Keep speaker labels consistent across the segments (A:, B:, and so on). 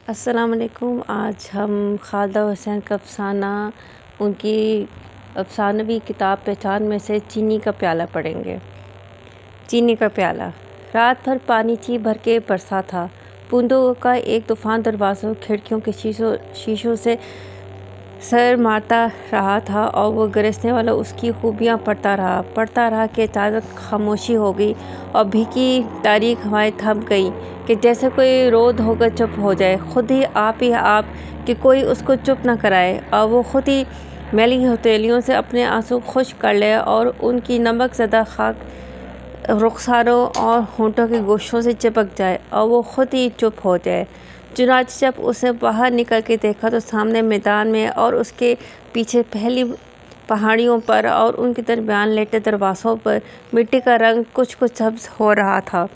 A: अस्सलाम वालेकुम। आज हम खालिदा हुसैन का अफ़साना, उनकी अफ़सानवी किताब पहचान में से चीनी का प्याला पढ़ेंगे। चीनी का प्याला। रात भर पानी ची भर के बरसा था। बूंदों का एक तूफ़ान दरवाज़ों खिड़कियों के शीशों से सर मारता रहा था और वो गरजने वाला उसकी खूबियाँ पढ़ता रहा कि अचानक खामोशी हो गई और भीगी तारीख हवाएं थम गई कि जैसे कोई रोद होकर चुप हो जाए, खुद ही आप कि कोई उसको चुप ना कराए और वो खुद ही मैली हथेलियों से अपने आंसू खुश्क कर ले और उनकी नमक ज़दा खाक रुखसारों और होंठों के गोशों से चिपक जाए और वो खुद ही चुप हो जाए। चुनांचे जब उसे बाहर निकल के देखा तो सामने मैदान में और उसके पीछे पहली पहाड़ियों पर और उनके दरमियान लेटे दरवाज़ों पर मिट्टी का रंग कुछ कुछ सब्ज़ हो रहा था।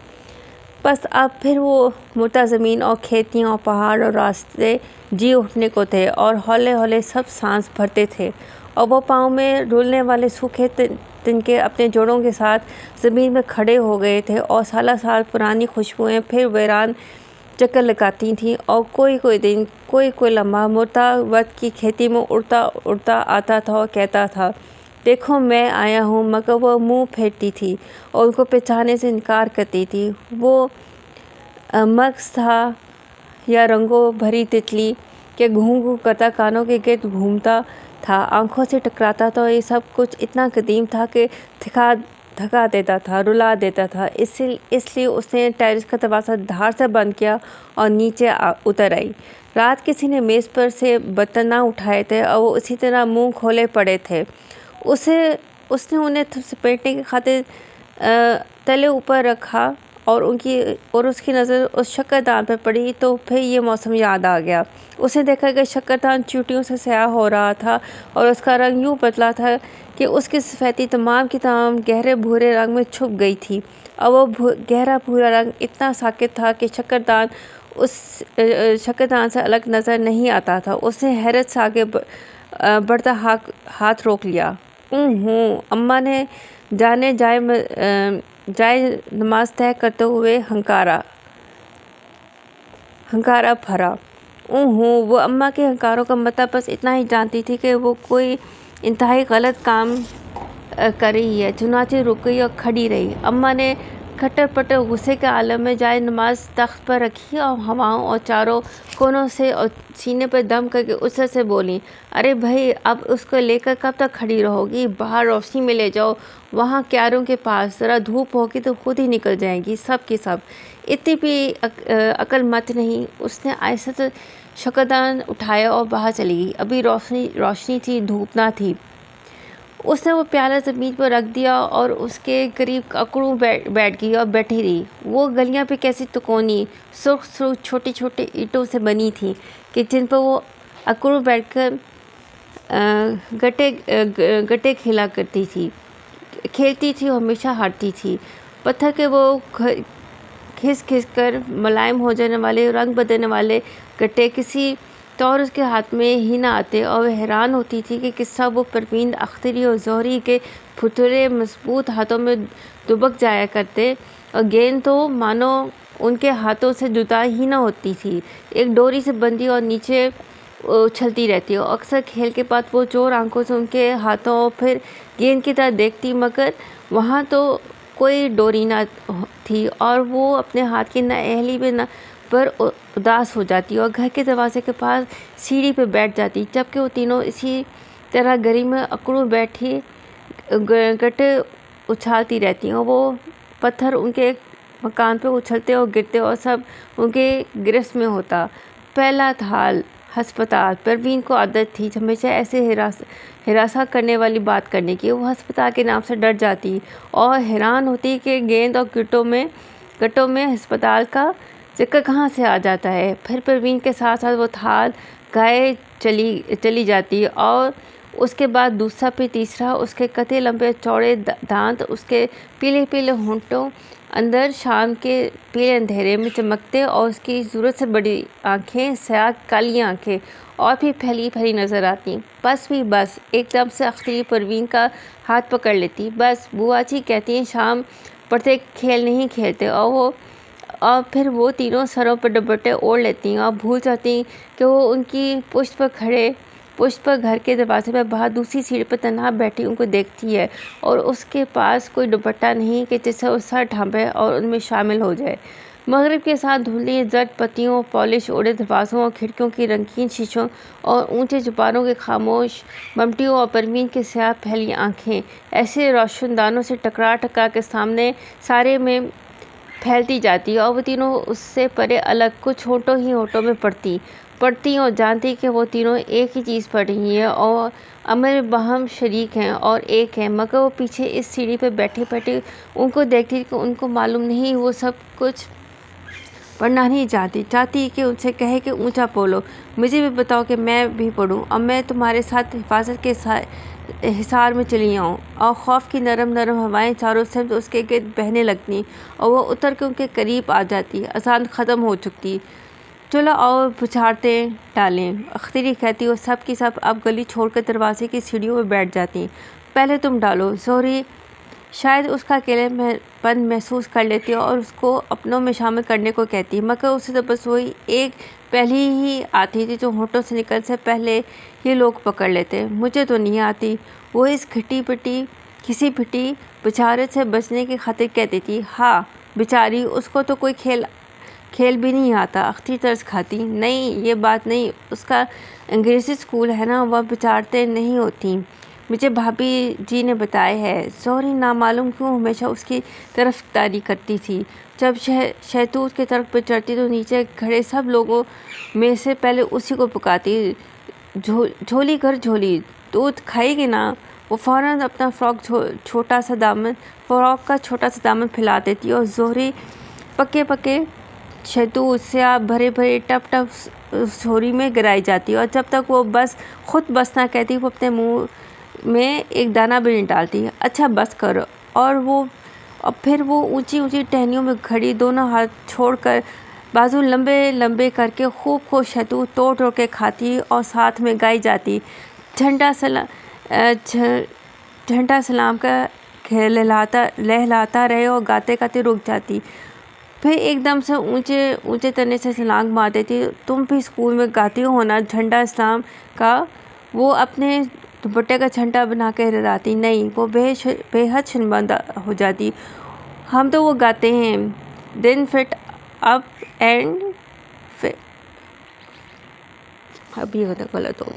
A: बस अब फिर वो मुर्दा ज़मीन और खेतियाँ और पहाड़ और रास्ते जी उठने को थे और हौले हौले सब सांस भरते थे और वो पाँव में रुलने वाले सूखे तिनके अपने जोड़ों के साथ ज़मीन में खड़े हो गए थे और साल पुरानी खुशबुएं फिर वीरान चक्कर लगाती थीं और कोई दिन कोई लम्हा मुर्दा वक्त की खेती में उड़ता उड़ता आता था और कहता था, देखो मैं आया हूँ, मगर वो मुंह फेरती थी और उनको पहचानने से इनकार करती थी। वो मग्स था या रंगों भरी तितली के घूं करता कानों के गिर्द घूमता था, आंखों से टकराता था। ये सब कुछ इतना कदीम था कि थका देता था, रुला देता था। इसलिए उसने टेरेस का दरवाज़ा धार से बंद किया और नीचे उतर आई। रात किसी ने मेज़ पर से बर्तन ना उठाए थे और वो उसी तरह मुंह खोले पड़े थे। उसने उन्हें सपेटने की खातिर तले ऊपर रखा और उसकी नज़र उस शक्करदान पर पड़ी तो फिर ये मौसम याद आ गया। उसे देखा कि शक्करदान चींटियों से स्याह हो रहा था और उसका रंग यूँ बदला था कि उसकी सफ़ेदी तमाम की तमाम गहरे भूरे रंग में छुप गई थी और वो गहरा भूरा रंग इतना साकित था कि शक्करदान से अलग नज़र नहीं आता था। उसने हैरत से आगे बढ़ता हाथ रोक लिया। अम्मा ने जाए नमाज तय करते हुए हंकारा भरा। वो अम्मा के हंकारों का मतलब बस इतना ही जानती थी कि वो कोई इंतहाई गलत काम कर रही है। चुनाचे रुक गई और खड़ी रही। अम्मा ने खट्टर पट्टर गुस्से के आलम में जाए नमाज तख्त पर रखी और हवाओं और चारों कोनों से और सीने पर दम करके उससे से बोली, अरे भाई, अब उसको लेकर कब तक खड़ी रहोगी? बाहर रोशनी में ले जाओ, वहाँ क्यारों के पास। ज़रा धूप होगी तो खुद ही निकल जाएंगी सब की सब। इतनी भी अकल मत नहीं। उसने आहिस्ता से शक्करदान उठाया और बाहर चली गई। अभी रोशनी थी, धूप ना थी। उसने वो प्याला ज़मीन पर रख दिया और उसके करीब अकड़ू बैठ गई और बैठी रही। वो गलियां पे कैसी तिकोनी सुर्ख छोटी छोटी ईंटों से बनी थी कि जिन पर वो अकड़ू बैठकर गटे खेलती थी और हमेशा हारती थी। पत्थर के वो खिस कर मुलायम हो जाने वाले, रंग बदलने वाले गट्टे किसी तौर उसके हाथ में ही ना आते और वह हैरान होती थी कि किस्सा वो परवीन अख्तरी और जौहरी के फुतरे मजबूत हाथों में दुबक जाया करते और गेंद तो मानो उनके हाथों से जुदा ही ना होती थी, एक डोरी से बंधी और नीचे उछलती रहती और अक्सर खेल के बाद वो चोर आंखों से उनके हाथों और फिर गेंद की तरह देखती, मगर वहाँ तो कोई डोरी ना थी और वो अपने हाथ की नाअहली में ना पर उदास हो जाती और घर के दरवाजे के पास सीढ़ी पर बैठ जाती, जबकि वो तीनों इसी तरह गली में अकड़ू बैठी गट्टे उछालती रहती और वो पत्थर उनके मकान पे उछलते और गिरते और सब उनके गिरफ्त में होता। पहला थाल हस्पताल। परवीन को आदत थी हमेशा ऐसे हिरासा करने वाली बात करने की। वो हस्पताल के नाम से डर जाती और हैरान होती कि गेंद और गट्टों में हस्पताल का जिक्र कहाँ से आ जाता है। फिर परवीन के साथ साथ वो थाल गाए चली जाती और उसके बाद दूसरा फिर तीसरा। उसके कते लंबे चौड़े दांत, उसके पीले पीले होंठों अंदर शाम के पीले अंधेरे में चमकते और उसकी ज़रूरत से बड़ी आँखें, स्याह काली आँखें और भी फैली नज़र आती। बस एकदम से अख्तरी परवीन का हाथ पकड़ लेती। बस बुआ जी कहती हैं शाम पढ़ते खेल नहीं खेलते और वो और फिर वो तीनों सरों पर दुपट्टे ओढ़ लेती हैं और भूल जाती हैं कि वो उनकी पुष्ट पर घर के दरवाजे पर बाहर दूसरी सीढ़ी पर तन्हा बैठी उनको देखती है और उसके पास कोई दुपट्टा नहीं कि जिससे वो सर ढांपे और उनमें शामिल हो जाए। मगरिब के साथ धुंधली जट पत्तियों, पॉलिश उड़े दरवाज़ों और खिड़कियों की रंगीन शीशों और ऊंचे चुबारों के खामोश ममटियों और परवीन के स्याह फैली आंखें ऐसे रोशनदानों से टकरा के सामने सारे में फैलती जाती और वो तीनों उससे परे अलग कुछ होठों में पड़ती और जानती कि वो तीनों एक ही चीज़ पढ़ रही हैं और अमर बहम शरीक हैं और एक हैं, मगर वो पीछे इस सीढ़ी पे बैठे उनको देखती कि उनको मालूम नहीं वो सब कुछ पढ़ना नहीं चाहती कि उनसे कहे कि ऊंचा बोलो, मुझे भी बताओ कि मैं भी पढ़ूं और मैं तुम्हारे साथ हिफाजत के हिसार में चली आऊँ। और खौफ की नरम हवाएं चारों समत उसके गिर्द बहने लगती और वो उतर के उनके करीब आ जाती। अजान ख़त्म हो चुकी। चलो और बुछारते डालें, अख्तरी कहती और सब की सब अब गली छोड़कर दरवाजे की सीढ़ियों में बैठ जाती। पहले तुम डालो। जोहरी शायद उसका अकेलेपन महसूस कर लेती और उसको अपनों में शामिल करने को कहती, मगर उसे तो बस वही एक पहली ही आती थी जो होठों से निकल से पहले ये लोग पकड़ लेते। मुझे तो नहीं आती, वो इस किसी पिटी बेचारे से बचने की खातिर कहती थी। हाँ बेचारी, उसको तो कोई खेल भी नहीं आता। अख्ती तरस खाती, नहीं ये बात नहीं, उसका अंग्रेज़ी स्कूल है ना, वह बेचारते नहीं होती, मुझे भाभी जी ने बताया है। जोहरी नामालूम क्यों हमेशा उसकी तरफदारी करती थी। जब शहतूत के तरफ पर चढ़ती तो नीचे खड़े सब लोगों में से पहले उसी को पुकारती, झोली कर झोली, दूध खाएगी ना। वो फ़ौरन अपना फ्रॉक का छोटा सा दामन फैला देती और जोहरी पक्के शहतूत से आप भरे टप झोरी में गिराई जाती और जब तक वो खुद बस ना कहती वो अपने मुंह में एक दाना भी नहीं डालती। अच्छा बस करो। और फिर वो ऊंची टहनियों में खड़ी दोनों हाथ छोड़कर बाजू लंबे करके खूब शहतूत तोड़ के खाती और साथ में गाई जाती। झंडा सलाम का लहलाता रहे और गाते रुक जाती। फिर एकदम से ऊंचे तने से छलांग मार देती। तुम भी स्कूल में गाती हो ना झंडा इस्लाम का? वो अपने दुपट्टे का झंडा बना के लहराती। नहीं, वो बेहद शर्मिंदा हो जाती। हम तो वो गाते हैं, दिन फिट अप एंड अब ये गलत हो